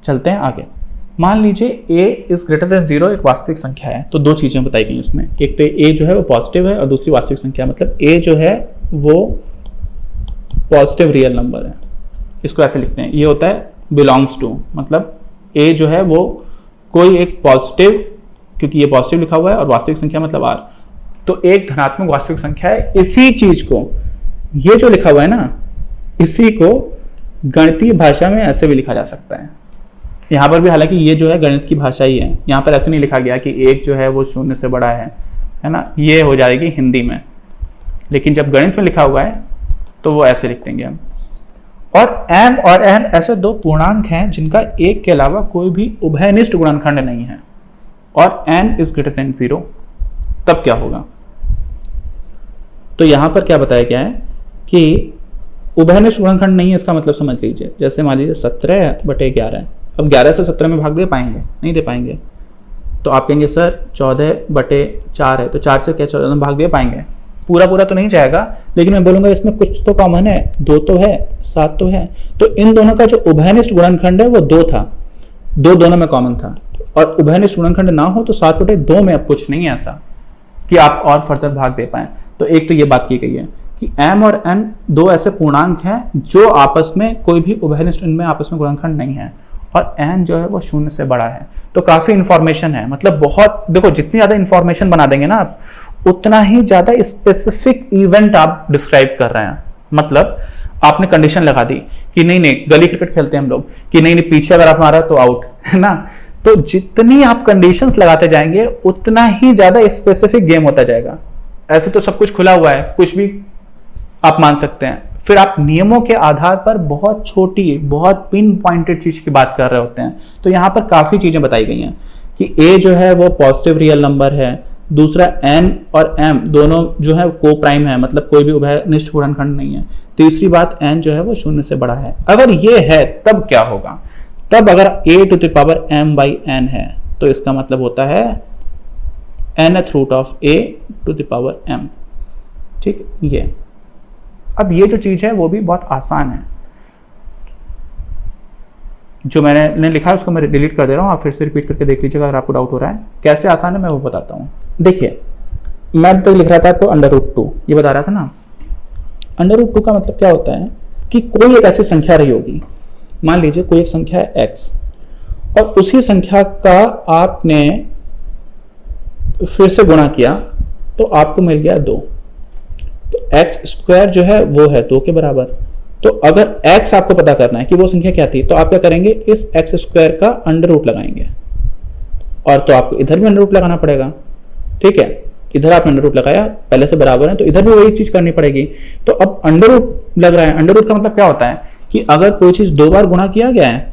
चलते हैं आगे। मान लीजिए a इज ग्रेटर देन 0 एक वास्तविक संख्या है, तो दो चीजें बताई गई इसमें, एक तो a जो है वो पॉजिटिव है और दूसरी वास्तविक संख्या, मतलब a जो है वो पॉजिटिव रियल नंबर है। इसको ऐसे लिखते हैं, ये होता है बिलोंग्स टू, मतलब a जो है वो कोई एक पॉजिटिव, क्योंकि ये पॉजिटिव लिखा हुआ है और वास्तविक संख्या मतलब r, तो एक धनात्मक वास्तविक संख्या है। इसी चीज को, ये जो लिखा हुआ है ना, इसी को गणितीय भाषा में ऐसे भी लिखा जा सकता है। यहाँ पर भी हालांकि ये जो है गणित की भाषा ही है, यहाँ पर ऐसे नहीं लिखा गया कि एक जो है वो 0 से बड़ा है ना, ये हो जाएगी हिंदी में, लेकिन जब गणित में लिखा हुआ है तो वो ऐसे लिख देंगे हम। और m और n ऐसे दो पूर्णांक हैं जिनका एक के अलावा कोई भी उभयनिष्ठ गुणनखंड नहीं है, और n इज ग्रेटर देन 0, तब क्या होगा? तो यहां पर क्या बताया गया है कि उभयनिष्ठ गुणनखंड नहीं है, इसका मतलब समझ लीजिए, जैसे मान लीजिए 17/11 है, अब 11 से 17 में भाग दे पाएंगे? नहीं दे पाएंगे। तो आप कहेंगे सर 14/4 है, तो 4 से क्या 14 में भाग दे पाएंगे? पूरा तो नहीं जाएगा, लेकिन मैं बोलूंगा इसमें कुछ तो कॉमन है, 2 तो है, 7 तो है, तो इन दोनों का जो उभयनिष्ठ गुणनखंड है वो 2 था, 2 दोनों में कॉमन था, और उभयनिष्ठ गुणनखंड ना हो तो 7/2 में अब कुछ नहीं है ऐसा कि आप और फर्दर भाग दे पाए। तो एक तो ये बात की गई है कि m और n दो ऐसे पूर्णांक हैं जो आपस में कोई भी उभयनिष्ठ इनमें आपस में गुणनखंड नहीं है, और n जो है वो 0 से बड़ा है। तो काफी इंफॉर्मेशन है, मतलब बहुत, देखो जितनी ज्यादा इंफॉर्मेशन बना देंगे ना आप, उतना ही ज्यादा स्पेसिफिक इवेंट आप डिस्क्राइब कर रहे हैं। मतलब आपने कंडीशन लगा दी कि नहीं गली क्रिकेट खेलते हैं हम लोग, कि नहीं पीछे अगर आप मारा तो आउट, है ना। तो जितनी आप कंडीशंस लगाते जाएंगे उतना ही ज्यादा स्पेसिफिक गेम होता जाएगा। ऐसे तो सब कुछ खुला हुआ है, कुछ भी आप मान सकते हैं, फिर आप नियमों के आधार पर बहुत छोटी, बहुत पिन पॉइंटेड चीज की बात कर रहे होते हैं। तो यहाँ पर काफी चीजें बताई गई हैं कि a जो है वो पॉजिटिव रियल नंबर है, दूसरा n और m दोनों जो है को प्राइम है, मतलब कोई भी उभयनिष्ठ गुणनखंड नहीं है। तीसरी बात n जो है वो 0 से बड़ा है। अगर ये है तब क्या होगा? तब अगर a⁴m/n है तो इसका मतलब होता है n⁻⁴m। ठीक, ये अब ये जो चीज है वो भी बहुत आसान है, जो मैंने लिखा है उसको मैं डिलीट कर दे रहा हूँ, आप फिर से रिपीट करके देख लीजिएगा अगर आपको डाउट हो रहा है। कैसे आसान है मैं वो बताता हूँ। देखिए मैं अब तक लिख रहा था आपको √2, ये बता रहा था ना। √2 का मतलब क्या होता है कि कोई एक ऐसी संख्या रही होगी, मान लीजिए कोई एक संख्या है x, और उसी संख्या का आपने फिर से गुणा किया तो आपको मिल गया 2, तो x² जो है वो है 2 के बराबर। तो अगर x आपको पता करना है कि वो संख्या क्या थी, तो आप क्या करेंगे, इस x² का अंडर लगाएंगे, और तो आपको इधर भी अंडर लगाना पड़ेगा। ठीक है, इधर आपने अंडर लगाया, पहले से बराबर है, तो इधर भी वही चीज करनी पड़ेगी। तो अब अंडर लग रहा है, अंडर का मतलब क्या होता है कि अगर कोई चीज 2 बार गुणा किया गया है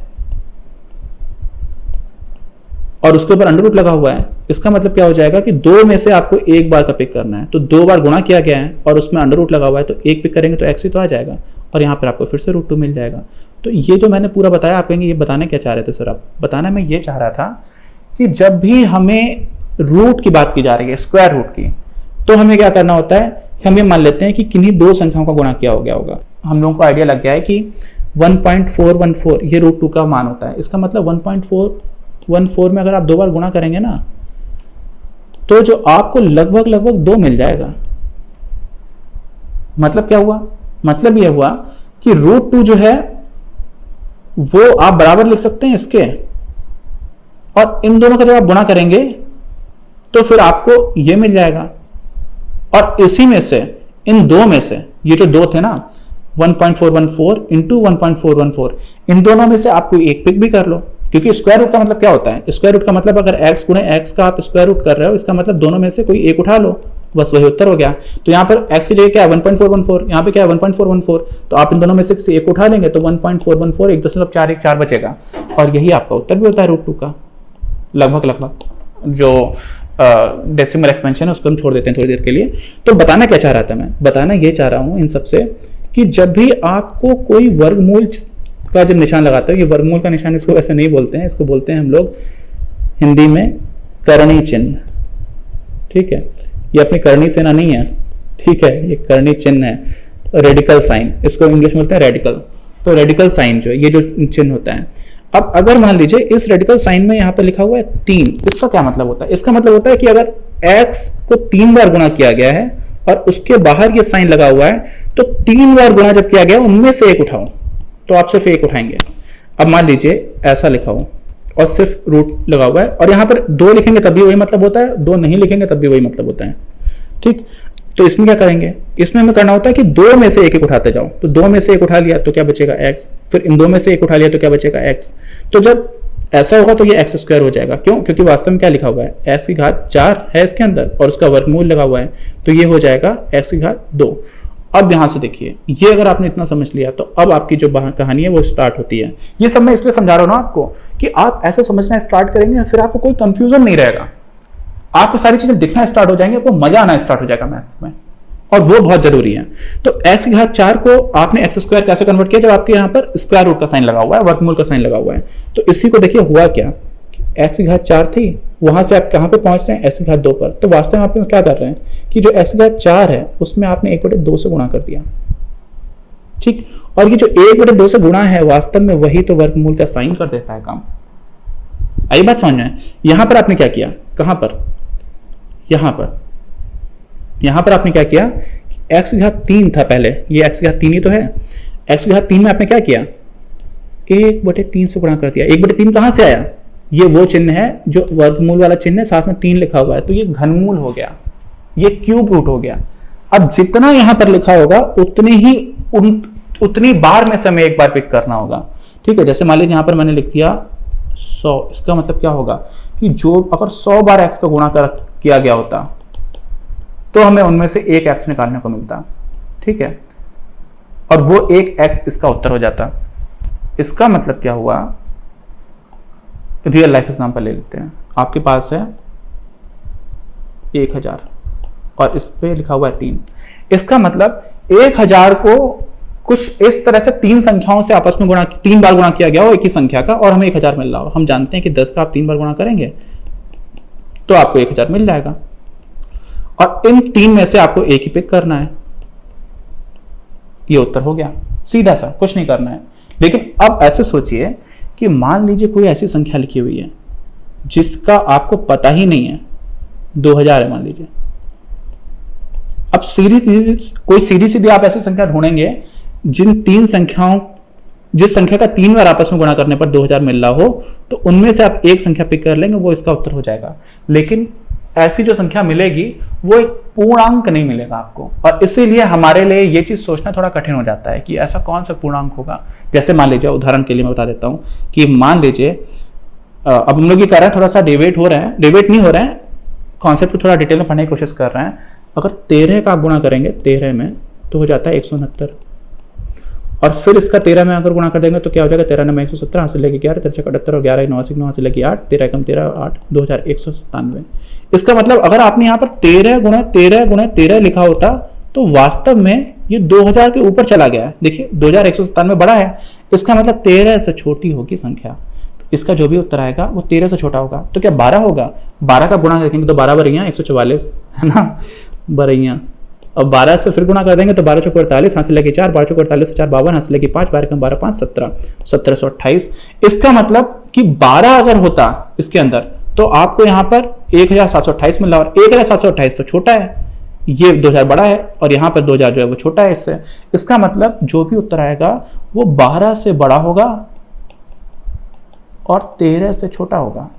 और उसके ऊपर अंडर लगा हुआ है, इसका मतलब क्या हो जाएगा कि 2 में से आपको 1 बार का पिक करना है। तो 2 बार गुणा किया गया है और उसमें अंडर लगा हुआ है, तो 1 पिक करेंगे तो x ही तो आ जाएगा, और यहाँ पर आपको फिर से √2 मिल जाएगा। तो ये जो मैंने पूरा बताया, आप कहेंगे ये बताने क्या चाह रहे थे सर आप? बताना मैं ये चाह रहा था कि जब भी हमें रूट की बात की जा रही है, स्क्वायर रूट की, तो हमें क्या करना होता है कि हम ये मान लेते हैं कि किन्हीं 2 संख्याओं का गुणा किया हो गया होगा। हम लोगों को आइडिया लग गया है कि 1.414 ये √2 का मान होता है। इसका मतलब 1.414 में अगर आप 2 बार गुणा करेंगे ना, तो जो आपको लगभग 2 मिल जाएगा। मतलब क्या हुआ? मतलब यह हुआ कि √2 जो है वो आप बराबर लिख सकते हैं इसके, और इन दोनों का जब आप गुणा करेंगे तो फिर आपको ये मिल जाएगा। और इसी में से, इन 2 में से, ये जो 2 थे ना, 1.414 इंटू 1.414, इन दोनों में से आप कोई एक पिक भी कर लो, क्योंकि स्क्वायर रूट का मतलब क्या होता है? स्क्वायर रूट का मतलब अगर x गुणे x का आप स्क्वायर रूट कर रहे हो, इसका मतलब दोनों में से कोई एक उठा लो, बस वही उत्तर हो गया। तो यहाँ पर x की जगह क्या है 1.414, यहाँ पे क्या है 1.414, तो आप इन दोनों में से किसी एक उठा लेंगे तो 1.414 1.414 बचेगा, और यही आपका उत्तर भी होता है √2 का, लगभग। जो डेसिमल एक्सपेंशन है उसको हम छोड़ देते हैं थोड़ी देर के लिए। तो बताना क्या चाह रहा था मैं? बताना ये चाह रहा हूँ इन सबसे कि जब भी आपको कोई वर्गमूल का जब निशान लगाते हो, ये वर्गमूल का निशान इसको वैसे नहीं बोलते हैं, इसको बोलते हैं हम लोग हिंदी में करणी चिन्ह। ठीक है, ये अपनी करणी सेना नहीं है, ठीक है, ये करणी चिन्ह है, रेडिकल साइन, इसको इंग्लिश में बोलते हैं रेडिकल। तो रेडिकल साइन जो है, ये जो चिन्ह होता है, अब अगर मान लीजिए इस रेडिकल साइन में यहाँ पे लिखा हुआ है 3, इसका क्या मतलब होता है? इसका मतलब होता है कि अगर x को 3 बार गुणा किया गया है और उसके बाहर ये साइन लगा हुआ है, तो 3 बार गुणा जब किया गया उनमें से एक उठाओ, तो आप सिर्फ एक उठाएंगे। अब मान लीजिए ऐसा लिखा हो और सिर्फ रूट लगा हुआ है, और यहाँ पर 2 लिखेंगे तब भी वही मतलब होता है, 2 नहीं लिखेंगे तब भी वही मतलब होता है। ठीक, तो इसमें क्या करेंगे? इसमें हमें करना होता है कि 2 में से एक एक उठाते जाओ। तो 2 में से एक उठा लिया तो क्या बचेगा? x। फिर इन 2 में से एक उठा लिया तो क्या बचेगा? x। तो जब ऐसा होगा तो ये एक्स स्क्वायर हो जाएगा। क्यों? क्योंकि वास्तव में क्या लिखा हुआ है? x की घात 4 है इसके अंदर और उसका वर्गमूल लगा हुआ है, तो ये हो जाएगा x की घात 2। अब यहां से देखिए, ये अगर आपने इतना समझ लिया तो अब आपकी जो कहानी है वो स्टार्ट होती है। ये सब मैं इसलिए समझा रहा हूं ना आपको कि आप ऐसे समझना स्टार्ट करेंगे, फिर आपको कोई कंफ्यूजन नहीं रहेगा, आपको सारी चीजें दिखना स्टार्ट हो जाएंगे, आपको मजा आना स्टार्ट हो जाएगा मैथ्स में, और वो बहुत जरूरी है। तो x की घात 4 को आपने एक्स स्क्वायर कैसे कन्वर्ट किया? जब आपके यहाँ पर स्क्वायर रूट का साइन लगा हुआ है, वर्गमूल का साइन लगा हुआ है। तो इसी को देखिए हुआ क्या, x की घात 4 थी, वहां से आप कहां पे पहुंच रहे हैं? x की घात 2 पर। तो वास्तव में आप क्या कर रहे हैं कि जो x की घात 4 है उसमें आपने 1/2 से गुणा कर दिया। ठीक, और ये जो 1/2 से गुणा है वास्तव में वही तो वर्गमूल का साइन कर देता है काम। आई बात समझ में? यहां पर आपने क्या किया? कहां पर? यहां पर आपने क्या किया? x की घात 3 था पहले, ये x की घात 3 ही तो है। x की घात 3 में आपने क्या किया? 1/3 से गुणा कर दिया। 1/3 कहां से आया? ये वो चिन्ह है जो वर्गमूल वाला चिन्ह है, साथ में 3 लिखा हुआ है, तो ये घनमूल हो गया, ये क्यूब रूट हो गया। अब जितना यहां पर लिखा होगा उतनी बार में से हमें एक बार पिक करना होगा। ठीक है, जैसे मान लीजिए यहां पर मैंने लिख दिया 100, इसका मतलब क्या होगा कि जो अगर 100 बार x का गुणा किया गया होता तो हमें उनमें से एक x निकालने को मिलता। ठीक है, और वो एक x इसका उत्तर हो जाता। इसका मतलब क्या हुआ? रियल लाइफ एग्जांपल ले लेते हैं। आपके पास है 1000 और इस पे लिखा हुआ है 3। इसका मतलब 1000 को कुछ इस तरह से 3 संख्याओं से आपस में 3 बार गुणा किया गया हो एक ही संख्या का, और हमें 1000 मिल रहा हो। हम जानते हैं कि 10 का आप 3 बार गुणा करेंगे तो आपको 1000 मिल जाएगा, और इन 3 में से आपको एक ही पिक करना है। ये उत्तर हो गया, सीधा सा, कुछ नहीं करना है। लेकिन अब ऐसे सोचिए कि मान लीजिए कोई ऐसी संख्या लिखी हुई है जिसका आपको पता ही नहीं है, 2000 है मान लीजिए। अब कोई सीधी सीधी आप ऐसी संख्या ढूंढेंगे जिस संख्या का 3 बार आपस में गुणा करने पर 2000 मिल रहा हो, तो उनमें से आप एक संख्या पिक कर लेंगे, वो इसका उत्तर हो जाएगा। लेकिन ऐसी जो संख्या मिलेगी वो एक पूर्णांक नहीं मिलेगा आपको, और इसीलिए हमारे लिए ये चीज सोचना थोड़ा कठिन हो जाता है कि ऐसा कौन सा पूर्णांक होगा। जैसे मान लीजिए, उदाहरण के लिए मैं बता देता हूं कि मान लीजिए अब हम लोग ये कर रहे हैं, थोड़ा सा डिबेट नहीं हो रहे हैं, कॉन्सेप्ट को थोड़ा डिटेल में पढ़ने की कोशिश कर रहे हैं। अगर 13 का आप गुणा करेंगे 13 में तो हो जाता है 169, और फिर इसका 13 में अगर गुणा कर देंगे तो क्या हो जाएगा? 13 में 117, हासिल लेके 11, 13 78 और 11 9 हासिल लेके 8, 13 कम 13 8 2197। इसका मतलब अगर आपने यहाँ पर 13 गुणा 13 लिखा होता तो वास्तव में ये 2000 के ऊपर चला गया है। देखिए 2197 बड़ा है, इसका मतलब 13 से छोटी होगी संख्या। तो इसका जो भी उत्तर आएगा वो 13 से छोटा होगा। तो क्या 12 होगा? 12 का गुणा देखेंगे तो 12 बरैया 144 है ना, बरैया। अब 12 से फिर गुणा कर देंगे तो 12 चौक 48, हासिल लेके 4, 12 चौक 48 से 4 52, हासिल लेके 5, 12 कम 12 5 17, 1728। इसका मतलब कि 12 अगर होता इसके अंदर तो आपको यहाँ पर 1728 मिला, और 1728 तो छोटा है, ये 2000 बड़ा है, और यहाँ पर 2000 जो है वो छोटा है इससे। इसका मतलब जो भी उत्तर आएगा वो 12 से बड़ा होगा और 13 से छोटा होगा।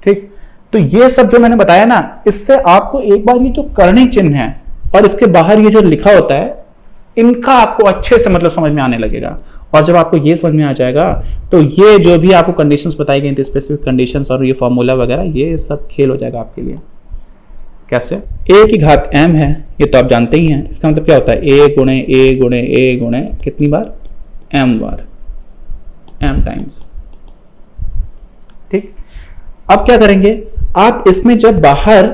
ठीक, तो ये सब जो मैंने बताया ना, इससे आपको एक बार ये जो करणी चिन्ह है और इसके बाहर ये जो लिखा होता है, इनका आपको अच्छे से मतलब समझ में आने लगेगा। और जब आपको ये समझ में आ जाएगा तो ये जो भी आपको कंडीशंस बताई गई थी, स्पेसिफिक कंडीशंस और ये फॉर्मूला वगैरह, ये सब खेल हो जाएगा आपके लिए। कैसे? a की घात m है, ये तो आप जानते ही हैं। इसका मतलब क्या होता है? a गुणे a गुणे a गुणे कितनी बार? m बार, m टाइम्स। ठीक, अब क्या करेंगे आप? इसमें जब बाहर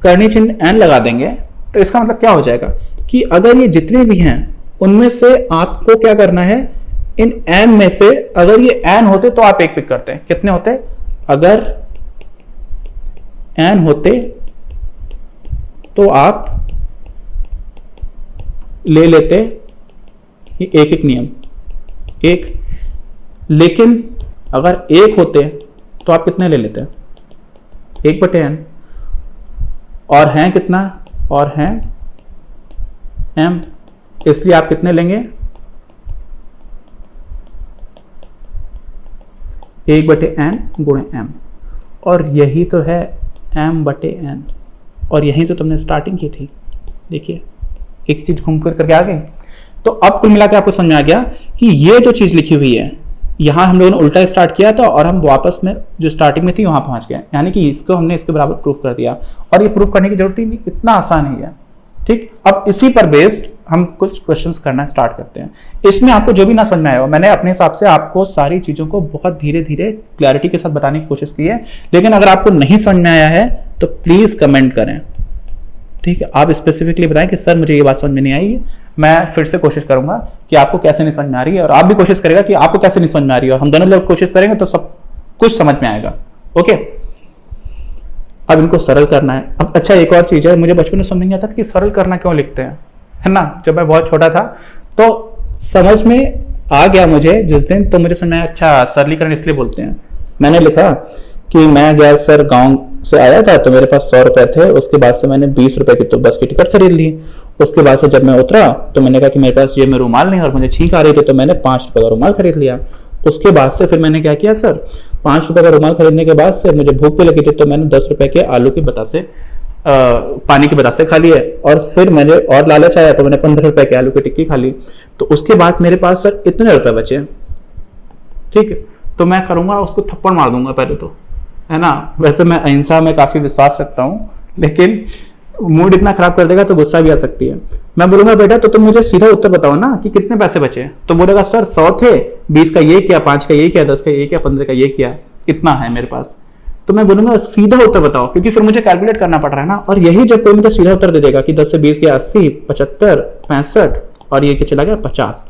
करणी चिन्ह n लगा देंगे तो इसका मतलब क्या हो जाएगा कि अगर ये जितने भी हैं उनमें से आपको क्या करना है, इन n में से अगर ये n होते तो आप एक पिक करते हैं। कितने होते? अगर n होते तो आप ले लेते ये एक एक नियम, एक। लेकिन अगर एक होते तो आप कितने ले लेते? 1/n। और हैं कितना? और हैं m, इसलिए आप कितने लेंगे? 1/n गुणे m। और यही तो है m/n, और यहीं से तुमने स्टार्टिंग की थी। देखिए एक चीज घूम फिर करके आ गई। तो अब कुल मिला के आपको समझ में आ गया कि ये जो चीज लिखी हुई है, यहां हम लोगों ने उल्टा स्टार्ट किया था और हम वापस में जो स्टार्टिंग में थी वहां पहुंच गए, यानी कि इसको हमने इसके बराबर प्रूफ कर दिया। और ये प्रूफ करने की जरूरत ही नहीं, इतना आसान ही है। ठीक, अब इसी पर बेस्ड हम कुछ क्वेश्चंस करना स्टार्ट करते हैं। इसमें आपको जो भी ना समझ में आया हो, मैंने अपने हिसाब से आपको सारी चीजों को बहुत धीरे धीरे क्लैरिटी के साथ बताने की कोशिश की है। लेकिन अगर आपको नहीं समझ में आया है तो प्लीज कमेंट करें। ठीक है, आप स्पेसिफिकली बताएं कि सर मुझे ये बात समझ में नहीं आई। मैं फिर से कोशिश करूंगा कि आपको कैसे नहीं समझ में आ रही है, और आप भी कोशिश करेगा कि आपको कैसे नहीं समझ में आ रही है, और हम दोनों लोग कोशिश करेंगे तो सब कुछ समझ में आएगा। ओके, अब इनको सरल करना है। अब अच्छा, एक और चीज है, मुझे बचपन में समझ नहीं आता था कि सरल करना क्यों लिखते हैं, है ना। जब मैं बहुत छोटा था तो समझ में आ गया मुझे जिस दिन, तो मुझे समझ में आया अच्छा सरलीकरण इसलिए बोलते हैं। मैंने लिखा कि मैं गया सर, गांव से आया था तो मेरे पास 100 रुपए थे। उसके बाद से मैंने 20 रुपए की तो बस की टिकट खरीद ली। उसके बाद से जब मैं उतरा तो मैंने कहा कि मेरे पास जेब में रुमाल नहीं और मुझे छींक आ रही थी, तो मैंने 5 रुपए का रुमाल खरीद लिया। उसके बाद से फिर मैंने क्या किया सर, 5 रुपए का रुमाल खरीदने के बाद से मुझे भूख भी लगी थी, तो मैंने 10 रुपए के आलू के बतासे पानी के बतासे खा लिए। और फिर मैंने और लालच आया तो मैंने 15 रुपए के आलू की टिक्की खा ली। तो उसके बाद मेरे पास सर इतने रुपए बचे। ठीक है, तो मैं करूंगा उसको थप्पड़ मार दूंगा पहले तो, है ना। वैसे मैं अहिंसा में काफी विश्वास रखता हूँ, लेकिन मूड इतना खराब कर देगा तो गुस्सा भी आ सकती है। मैं बोलूंगा बेटा तो तुम मुझे सीधा उत्तर बताओ ना कि कितने पैसे बचे। तो बोलेगा सर 100 थे, 20 का ये किया, 5 का ये किया, 10 का ये किया, 15 का ये किया, इतना है मेरे पास। तो मैं बोलूंगा सीधा उत्तर बताओ, क्योंकि फिर मुझे कैलकुलेट करना पड़ रहा है ना। और यही जब कोई मुझे सीधा उत्तर दे देगा कि 10 से 20 गया 80, 75, 65 और ये चला गया 50,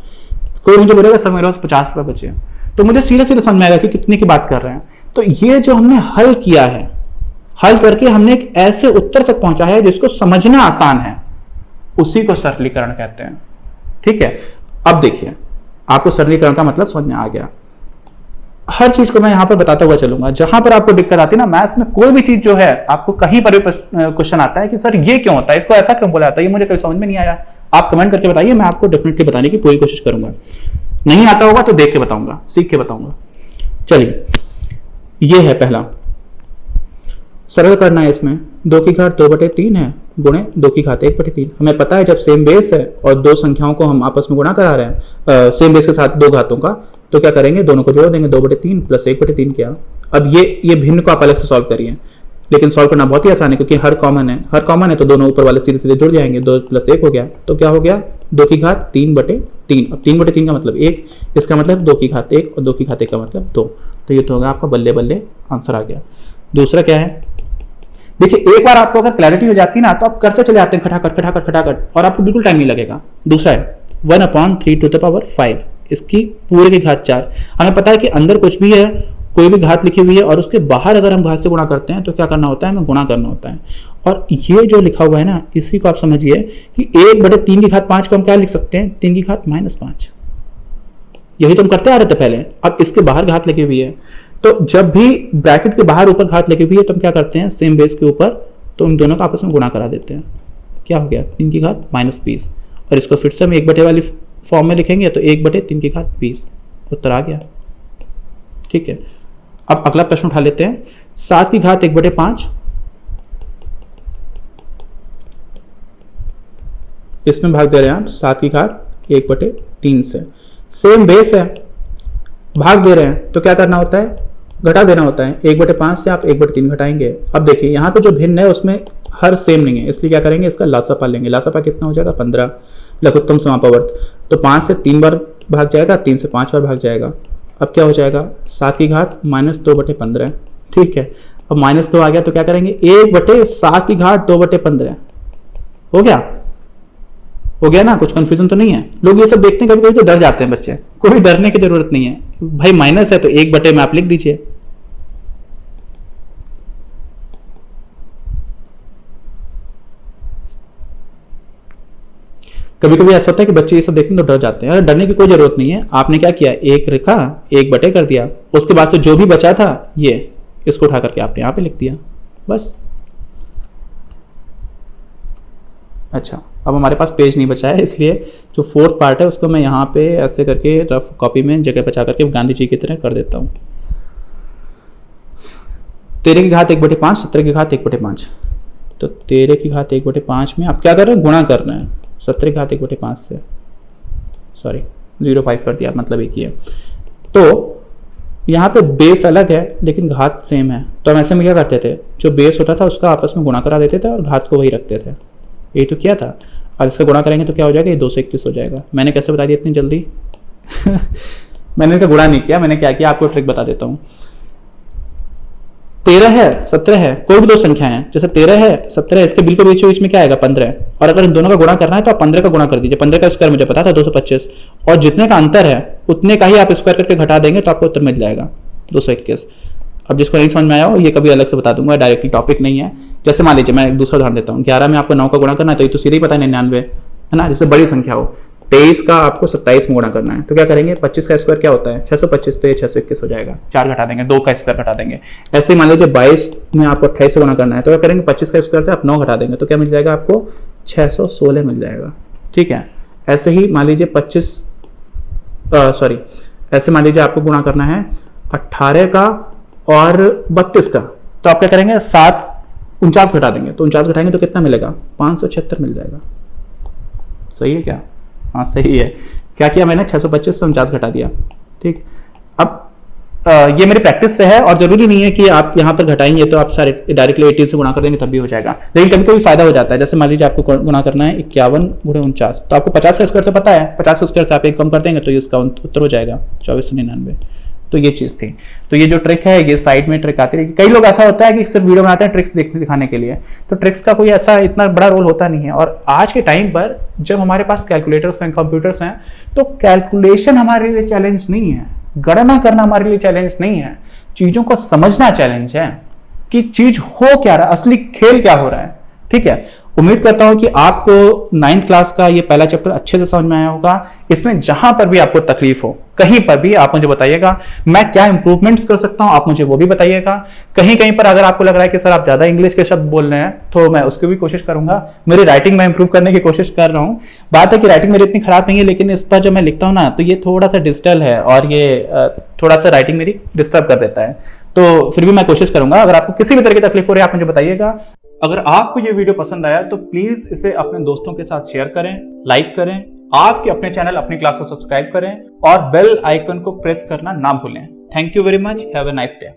कोई मुझे बोलेगा सर मेरे पास 50 रुपए बचे, तो मुझे सीधा सीधा समझ में आएगा कि कितने की बात कर रहे हैं। तो ये जो हमने हल किया है, हल करके हमने एक ऐसे उत्तर तक पहुंचा है जिसको समझना आसान है, उसी को सरलीकरण कहते हैं। ठीक है, अब देखिए आपको सरलीकरण का मतलब समझ में आ गया। हर चीज को मैं यहां पर बताता हुआ चलूंगा। जहां पर आपको दिक्कत आती है ना मैथ्स में, कोई भी चीज जो है आपको कहीं पर भी क्वेश्चन आता है कि सर ये क्यों होता है, इसको ऐसा क्यों बोला जाता है, ये मुझे कभी समझ में नहीं आया, आप कमेंट करके बताइए, मैं आपको डेफिनेटली बताने की पूरी कोशिश करूंगा। नहीं आता होगा तो देख के बताऊंगा, सीख के बताऊंगा। चलिए, ये है पहला, सरल करना है। इसमें 2 की घात 2/3 है गुणे 2 की घात 1/3। हमें पता है जब सेम बेस है और दो संख्याओं को हम आपस में गुणा करा रहे हैं सेम बेस के साथ दो घातों का, तो क्या करेंगे, दोनों को जोड़ देंगे, 2/3 प्लस 1/3 क्या। अब ये भिन्न को आप अलग से सॉल्व करिए, लेकिन सॉल्व करना बहुत ही आसान है क्योंकि हर कॉमन है, तो दोनों ऊपर वाले सीधे सीधे जुड़ जाएंगे। 2 + 1 हो गया, तो क्या हो गया, 2 की घात 3/3। अब 3/3 का मतलब 1, इसका मतलब 2 की घात 1 और 2 की घात 1 का मतलब 2। तो ये तो होगा आपका बल्ले बल्ले आंसर आ गया। दूसरा क्या है, देखिए एक बार आपको अगर क्लैरिटी हो जाती है ना तो आप करते चले जाते हैं खटाखट और आपको बिल्कुल टाइम नहीं लगेगा। दूसरा है 1/3⁵, इसकी पूरे की घात 4। हमें पता है कि अंदर कुछ भी है, कोई भी घात लिखी हुई है और उसके बाहर अगर हम घात से गुणा करते हैं तो क्या करना होता है, हमें गुणा करना होता है। और ये जो लिखा हुआ है ना, इसी को आप समझिए कि 1/3 की घात 5 को हम क्या लिख सकते हैं, 3 की घात -5। यही तो हम करते आ रहे थे पहले। अब इसके बाहर घात लगी हुई है, तो जब भी ब्रैकेट के बाहर ऊपर घात लगी हुई है तो हम क्या करते हैं, सेम बेस के ऊपर तो उन दोनों का आपस में गुणा करा देते हैं। क्या हो गया, 3 की घात -20। और इसको फिर से हम 1/, वाली फॉर्म में लिखेंगे तो 1/3 की घात 20, उत्तर आ गया। ठीक है, अब अगला प्रश्न उठा लेते हैं, 7 की घात 1/5। इसमें भाग दे रहे हैं आप 7 की घात 1/3 से, सेम बेस है, भाग दे रहे हैं तो क्या करना होता है, घटा देना होता है। 1/5 से आप 1/3 घटाएंगे। अब देखिए यहाँ पे जो भिन्न है उसमें हर सेम नहीं है, इसलिए क्या करेंगे, इसका लासापा लेंगे। लासापा कितना हो जाएगा, 15। लघुत्तम समापवर्त, तो 5 से 3 बार भाग जाएगा, 3 से 5 बार भाग जाएगा। अब क्या हो जाएगा, 7 की घात -2/15। ठीक है, अब -2 आ गया तो क्या करेंगे, 1/7 की घात 2/15 हो गया ना। कुछ कंफ्यूजन तो नहीं है। लोग ये सब देखते हैं कभी कभी तो डर जाते हैं बच्चे, कोई डरने की जरूरत नहीं है भाई, माइनस है तो 1/, में आप लिख दीजिए। कभी कभी ऐसा होता है कि बच्चे ये सब देखने तो डर जाते हैं। अरे डरने की कोई जरूरत नहीं है। आपने क्या किया, एक रेखा 1/, कर दिया, उसके बाद से जो भी बचा था ये, इसको उठा करके आपने यहाँ पे लिख दिया, बस। अच्छा, अब हमारे पास पेज नहीं बचा है, इसलिए जो 4th पार्ट है उसको मैं यहाँ पे ऐसे करके रफ कॉपी में जगह बचा करके गांधी जी की तरह कर देता हूँ। 13 की घात 1/5, 17 की घात 1/5। तो 13 की घात 1/5 में आप क्या कर रहे हैं, गुणा कर रहे हैं 17 की घात 1/5 से, सॉरी 0.5 कर दिया, मतलब एक ही है। तो यहाँ पे बेस अलग है लेकिन घात सेम है, तो हम ऐसे में क्या करते थे, जो बेस होता था उसका आपस में गुणा करा देते थे और घात को वही रखते थे। यही तो किया था। अब इसका गुणा करेंगे तो क्या हो जाएगा, ये 221 हो जाएगा। मैंने कैसे बता दिया इतनी जल्दी मैंने इसका गुणा नहीं किया, मैंने क्या किया आपको ट्रिक बता देता हूँ। 13 है 17 है, कोई भी दो संख्या है, जैसे 13 है 17 है, इसके बिल्कुल बीच में क्या आएगा 15, और अगर इन दोनों का गुणा करना है तो आप 15 का गुणा कर दीजिए। 15 का स्क्वायर मुझे पता था 225, और जितने का अंतर है उतने का ही आप स्क्वायर करके घटा देंगे तो आपको उत्तर मिल जाएगा 221। अब जिसको नहीं समझ में आया हो ये कभी अलग से बता दूंगा, डायरेक्टली टॉपिक नहीं है। जैसे मान लीजिए मैं एक दूसरा उदाहरण देता हूँ, 11 में आपको 9 का गुणा करना है तो ये तो सीधे ही पता है 99 है ना, जैसे बड़ी संख्या हो। 23 का आपको 27 में गुणा करना है तो क्या करेंगे, 25 का स्क्वायर क्या होता है 625, तो ये 621 हो जाएगा, 4 घटा देंगे, 2 का स्क्वायर घटा देंगे। ऐसे मान लीजिए 22 में आपको 28 से गुणा करना है तो क्या करेंगे, 25 का स्क्वायर से आप 9 घटा देंगे तो क्या मिल जाएगा आपको 616 मिल जाएगा। ठीक है, ऐसे ही मान लीजिए ऐसे मान लीजिए आपको गुणा करना है 18 का और 32 का, तो आप क्या करेंगे 49 घटा देंगे, तो 49 घटाएंगे तो कितना मिलेगा 576 मिल जाएगा। सही है क्या, हाँ सही है। क्या किया मैंने 625 से 49 घटा दिया। ठीक, अब ये मेरी प्रैक्टिस से है और जरूरी नहीं है कि आप यहाँ पर घटाएंगे तो आप सारे डायरेक्टली 80 से गुणा कर देंगे तब भी हो जाएगा, लेकिन कभी कभी फायदा हो जाता है। जैसे मान लीजिए आपको गुणा करना है 51 × 49, तो आपको 50 का स्क्वायर तो पता है, 50 का स्क्वायर से आप एक कम कर देंगे तो इसका उत्तर हो जाएगा 2499। तो ये चीज थी। तो ये जो ट्रिक है ये साइड में ट्रिक आती रहेगी। कई लोग ऐसा होता है कि सिर्फ वीडियो बनाते हैं ट्रिक्स दिखाने के लिए, तो ट्रिक्स का कोई ऐसा इतना बड़ा रोल होता नहीं है। और आज के टाइम पर जब हमारे पास कैलकुलेटर्स हैं, कंप्यूटर्स हैं, तो कैलकुलेशन हमारे लिए चैलेंज नहीं है, गणना करना हमारे लिए चैलेंज नहीं है, चीजों को समझना चैलेंज है कि चीज हो क्या रहा है, असली खेल क्या हो रहा है। ठीक है, उम्मीद करता हूं कि आपको 9th क्लास का ये पहला चैप्टर अच्छे से समझ में आया होगा। इसमें जहां पर भी आपको तकलीफ हो, कहीं पर भी आप मुझे बताइएगा, मैं क्या इंप्रूवमेंट्स कर सकता हूं आप मुझे वो भी बताइएगा। कहीं कहीं पर अगर आपको लग रहा है कि सर आप ज्यादा इंग्लिश के शब्द बोल रहे हैं तो मैं उसकी भी कोशिश करूंगा। मेरी राइटिंग में इंप्रूव करने की कोशिश कर रहा हूं। बात है कि राइटिंग मेरी इतनी खराब नहीं है, लेकिन इस पर जब मैं लिखता हूं ना तो ये थोड़ा सा डिजिटल है और ये थोड़ा सा राइटिंग मेरी डिस्टर्ब कर देता है, तो फिर भी मैं कोशिश करूंगा। अगर आपको किसी भी तरह की तकलीफ हो रही है आप मुझे बताइएगा। अगर आपको ये वीडियो पसंद आया तो प्लीज इसे अपने दोस्तों के साथ शेयर करें, लाइक करें, आपके अपने चैनल अपनी क्लास को सब्सक्राइब करें और बेल आइकन को प्रेस करना ना भूलें। Thank you very much, have a nice day.